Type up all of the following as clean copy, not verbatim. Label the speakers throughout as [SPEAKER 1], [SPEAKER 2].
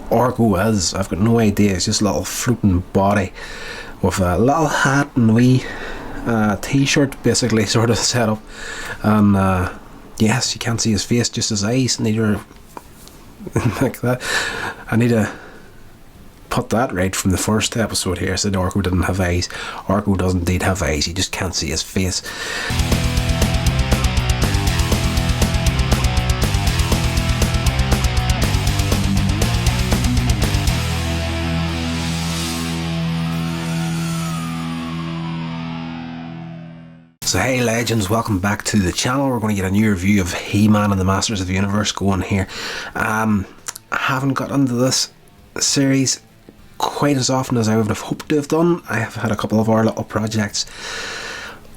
[SPEAKER 1] Orko is. I've got no idea. It's just a little floating body with a little hat and wee t-shirt basically sort of set up, and yes, you can't see his face, just his eyes, neither like that. I need to put that right from the first episode here. I said Orko didn't have eyes. Orko does indeed have eyes, you just can't see his face. So hey legends, welcome back to the channel. We're going to get a new review of He-Man and the Masters of the Universe going here. I haven't got into this series quite as often as I would have hoped to have done. I have had a couple of our little projects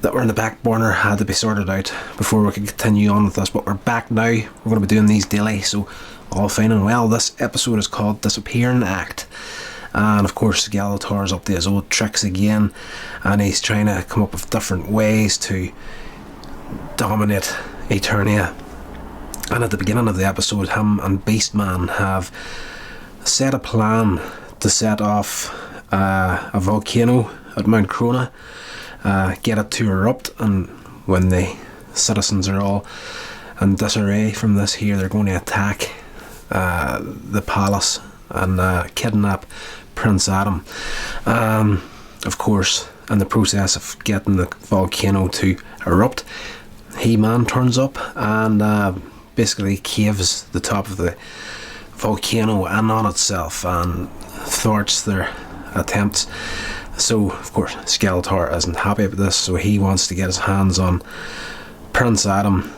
[SPEAKER 1] that were in the back burner, had to be sorted out before we could continue on with this, but we're back now. We're going to be doing these daily, so all fine and well. This episode is called Disappearing Act. And of course Skeletor's up to his old tricks again, and he's trying to come up with different ways to dominate Eternia. And at the beginning of the episode, him and Beast Man have set a plan to set off a volcano at Mount Krona, get it to erupt, and when the citizens are all in disarray from this here, they're going to attack the palace and kidnap Prince Adam. Of course, in the process of getting the volcano to erupt, He-Man turns up and basically caves the top of the volcano in on itself and thwarts their attempts. So of course Skeletor isn't happy about this, so he wants to get his hands on Prince Adam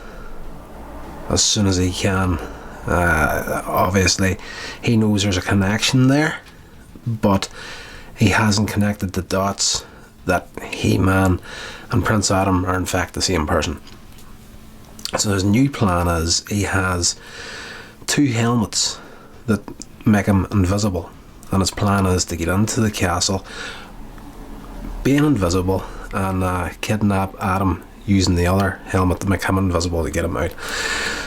[SPEAKER 1] as soon as he can. Obviously he knows there's a connection there, but he hasn't connected the dots that He-Man and Prince Adam are in fact the same person. So his new plan is he has two helmets that make him invisible, and his plan is to get into the castle being invisible and kidnap Adam using the other helmet to make him invisible to get him out.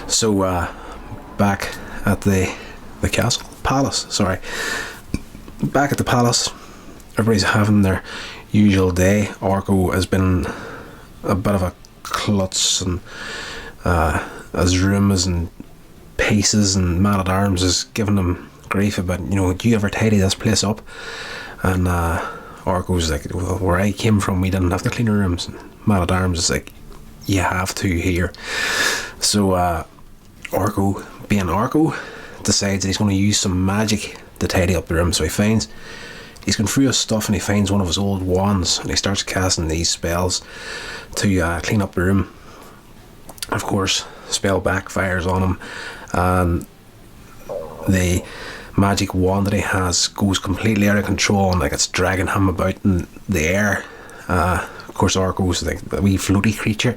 [SPEAKER 1] So back at the back at the palace, everybody's having their usual day. Orko has been a bit of a klutz, and his rooms and paces and man-at-arms is giving him grief about, you know, do you ever tidy this place up? And Orko's like, well, where I came from we didn't have to clean our rooms. And man-at-arms is like, you have to here. So Orko, being Orko, decides he's going to use some magic to tidy up the room. So he's going through his stuff and he finds one of his old wands, and he starts casting these spells to clean up the room. Of course, spell backfires on him, and the magic wand that he has goes completely out of control, and like it's dragging him about in the air. Of course Orko's like a wee floaty creature.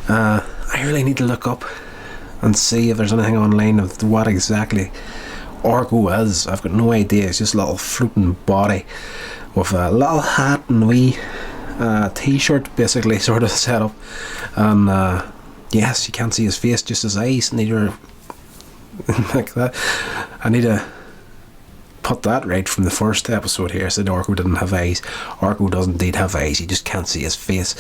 [SPEAKER 1] I really need to look up and see if there's anything online of what exactly Orko is. I've got no idea. It's just a little floating body with a little hat and wee t-shirt basically sort of set up, and yes, you can't see his face, just his eyes, neither like that. I need to put that right from the first episode here. I said Orko didn't have eyes. Orko does indeed have eyes, you just can't see his face.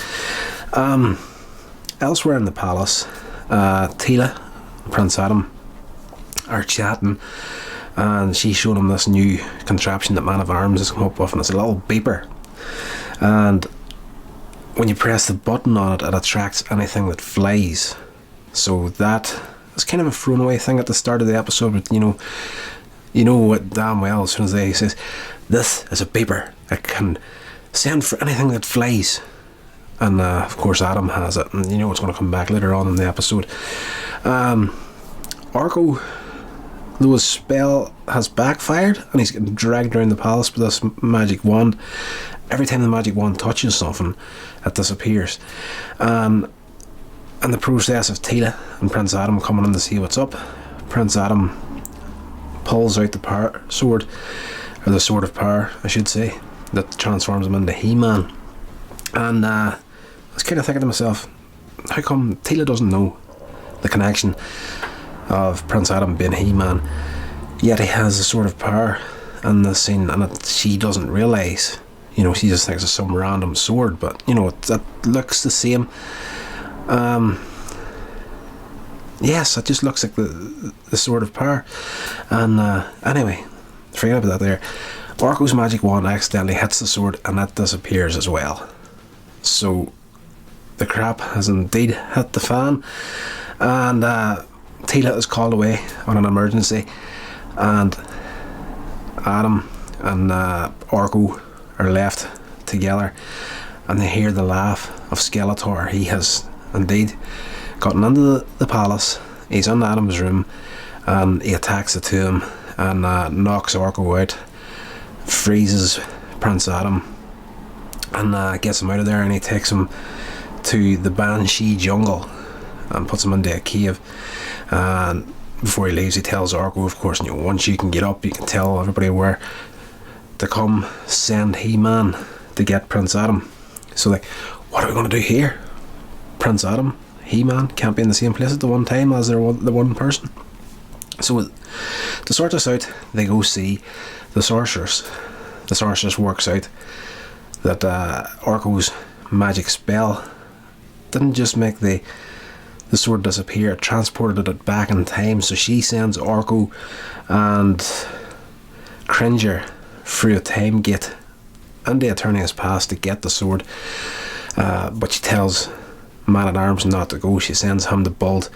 [SPEAKER 1] Elsewhere in the palace, Teela and Prince Adam are chatting, and she's showing him this new contraption that Man of Arms has come up with, and it's a little beeper, and when you press the button on it, it attracts anything that flies. So that is kind of a thrown away thing at the start of the episode, but you know what damn well, as soon as they says this is a beeper, it can send for anything that flies. And of course Adam has it, and you know it's going to come back later on in the episode. Orko, though his spell has backfired and he's getting dragged around the palace with this magic wand, every time the magic wand touches something, it disappears. In the process of Teela and Prince Adam coming in to see what's up, Prince Adam pulls out the sword, or the sword of power I should say, that transforms him into He-Man. And I was kind of thinking to myself, how come Teela doesn't know the connection of Prince Adam being He-Man? Yet he has a sort of power in the scene, and she doesn't realise. You know, she just thinks it's some random sword, but you know, it looks the same. Yes, it just looks like the sword of power. And anyway, forget about that there. Orko's magic wand accidentally hits the sword and it disappears as well. So the crap has indeed hit the fan, and Tila is called away on an emergency, and Adam and Orko are left together, and they hear the laugh of Skeletor. He has indeed gotten into the palace. He's in Adam's room, and he attacks the two of them and knocks Orko out, freezes Prince Adam, and gets him out of there, and he takes him to the Banshee jungle and puts him into a cave. And before he leaves, he tells Orko, of course, you know, once you can get up, you can tell everybody where to come send He-Man to get Prince Adam. So like, what are we going to do here? Prince Adam, He-Man can't be in the same place at the one time as the one person. So to sort this out, they go see the sorceress. The sorceress works out that Orko's magic spell didn't just make the sword disappear, it transported it back in time. So she sends Orko and Cringer through a time gate into Eternia's past to get the sword, but she tells Man-at-Arms not to go. She sends him to build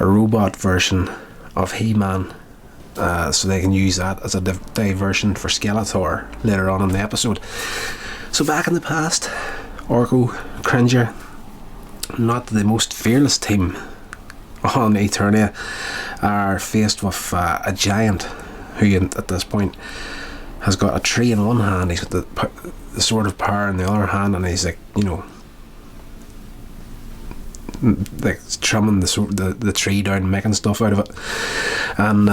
[SPEAKER 1] a robot version of He-Man, so they can use that as a diversion for Skeletor later on in the episode. So back in the past, Orko, Cringer, not the most fearless team on Eternia, are faced with a giant who at this point has got a tree in one hand, he's got the sword of power in the other hand, and he's like, you know, like trimming the tree down, making stuff out of it, and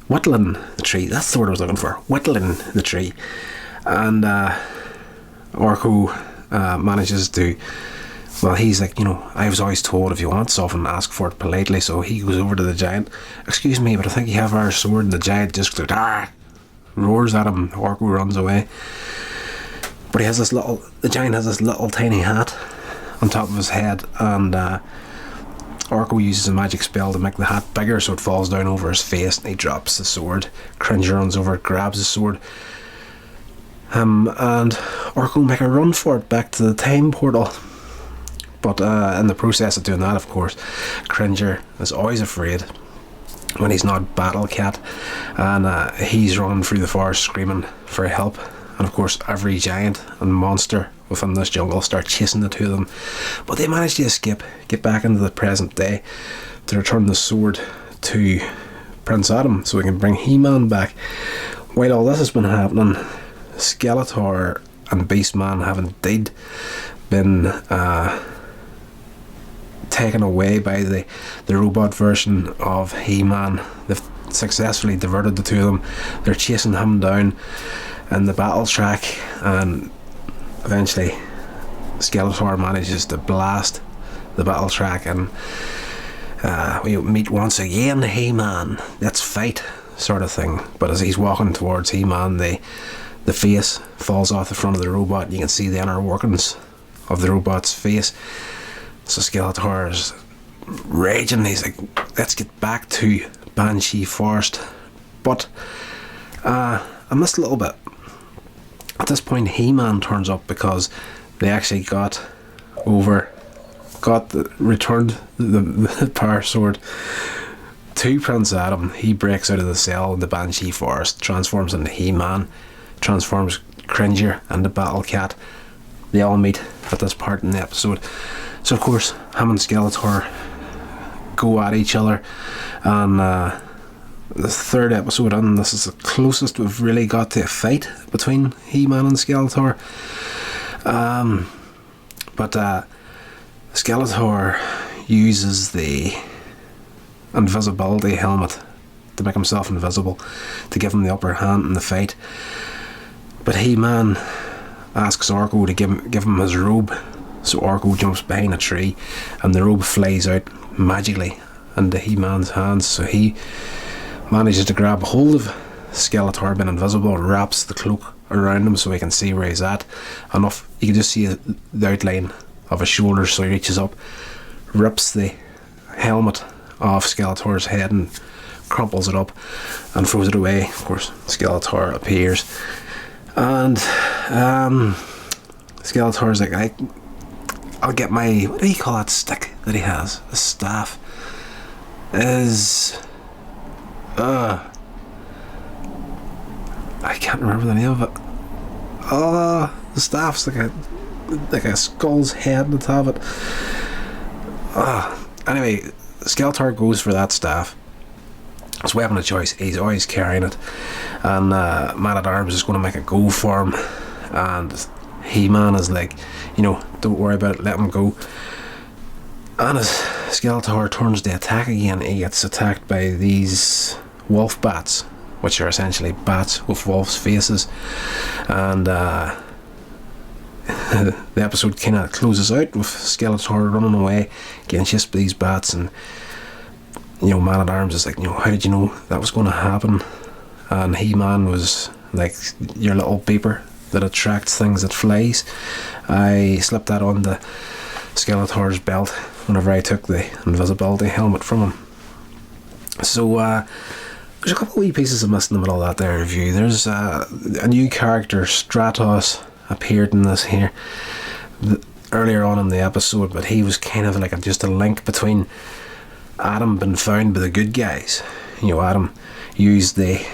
[SPEAKER 1] whittling the tree. That's the word I was looking for. Whittling the tree. And Orko manages to, well, he's like, you know, I was always told if you want something, ask for it politely. So he goes over to the giant. Excuse me, but I think you have our sword. And the giant just roars at him. Orko runs away. But he has the giant has this little tiny hat on top of his head, and Orko uses a magic spell to make the hat bigger so it falls down over his face, and he drops the sword. Cringer runs over, grabs the sword, and Orko make a run for it back to the time portal. But in the process of doing that, of course, Cringer is always afraid when he's not Battle Cat, and he's running through the forest screaming for help. And of course, every giant and monster within this jungle start chasing the two of them, but they manage to escape, get back into the present day to return the sword to Prince Adam so we can bring He-Man back. While all this has been happening, Skeletor and Beast Man have indeed been taken away by the robot version of He-Man. They've successfully diverted the two of them. They're chasing him down in the battle track, and eventually Skeletor manages to blast the battle track, and we meet once again He-Man. Let's fight, sort of thing. But as he's walking towards He-Man, the face falls off the front of the robot, and you can see the inner workings of the robot's face. So Skeletor is raging. He's like, let's get back to Banshee Forest. But I missed a little bit. At this point, He-Man turns up because they actually returned the power sword to Prince Adam. He breaks out of the cell in the Banshee Forest, transforms into He-Man, transforms Cringer into Battle Cat. They all meet at this part in the episode. So of course, him and Skeletor go at each other, and the third episode, and this is the closest we've really got to a fight between He-Man and Skeletor. But Skeletor uses the invisibility helmet to make himself invisible, to give him the upper hand in the fight. But He-Man asks Orko to give him his robe, so Orko jumps behind a tree, and the robe flies out magically into He-Man's hands. So he manages to grab a hold of Skeletor, being invisible, wraps the cloak around him so he can see where he's at. Enough, you can just see the outline of his shoulders, so he reaches up, rips the helmet off Skeletor's head and crumples it up and throws it away. Of course, Skeletor appears, and Skeletor's like, I'll get my, what do you call that stick that he has? The staff is, I can't remember the name of it. The staff's like a skull's head on the top of it. Anyway, Skeletor goes for that staff. It's weapon of choice. He's always carrying it, and Man-at-Arms is going to make a go for him, and He-Man is like, don't worry about it, let him go. And as Skeletor turns to attack again, he gets attacked by these wolf bats, which are essentially bats with wolves' faces, and the episode kind of closes out with Skeletor running away, getting chased by these bats, and Man-at-Arms is like, how did you know that was going to happen? And He-Man was like, your little beeper that attracts things that flies. I slipped that on the Skeletor's belt whenever I took the invisibility helmet from him. So there's a couple of wee pieces I missed in the middle of that there review. There's a new character, Stratos, appeared in this here earlier on in the episode, but he was kind of like just a link between Adam being found by the good guys. Adam used the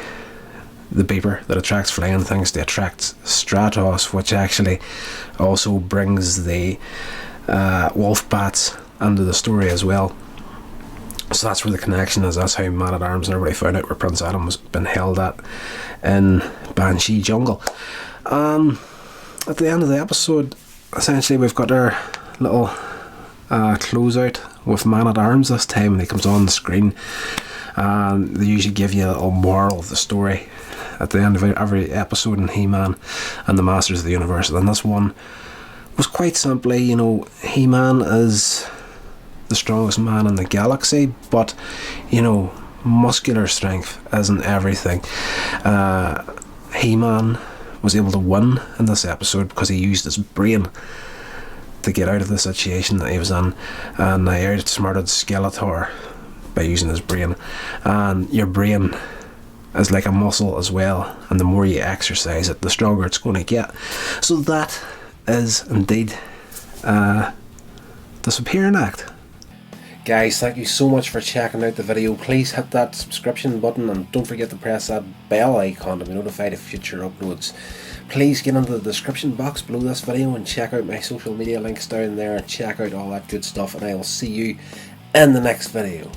[SPEAKER 1] beeper that attracts flying things to attract Stratos, which actually also brings the wolf bats into the story as well. So that's where the connection is. That's how Man-at-Arms and everybody found out where Prince Adam was been held at in Banshee Jungle. At the end of the episode, essentially we've got our little closeout with Man-at-Arms this time, and he comes on the screen, and they usually give you a little moral of the story at the end of every episode in He-Man and the Masters of the Universe. And this one was quite simply, He-Man is the strongest man in the galaxy, but muscular strength isn't everything. He-Man was able to win in this episode because he used his brain to get out of the situation that he was in, and I outsmarted Skeletor by using his brain. And your brain is like a muscle as well, and the more you exercise it, the stronger it's going to get. So that is indeed the Disappearing Act. Guys, thank you so much for checking out the video. Please hit that subscription button, and don't forget to press that bell icon to be notified of future uploads. Please get into the description box below this video and check out my social media links down there, and check out all that good stuff, and I will see you in the next video.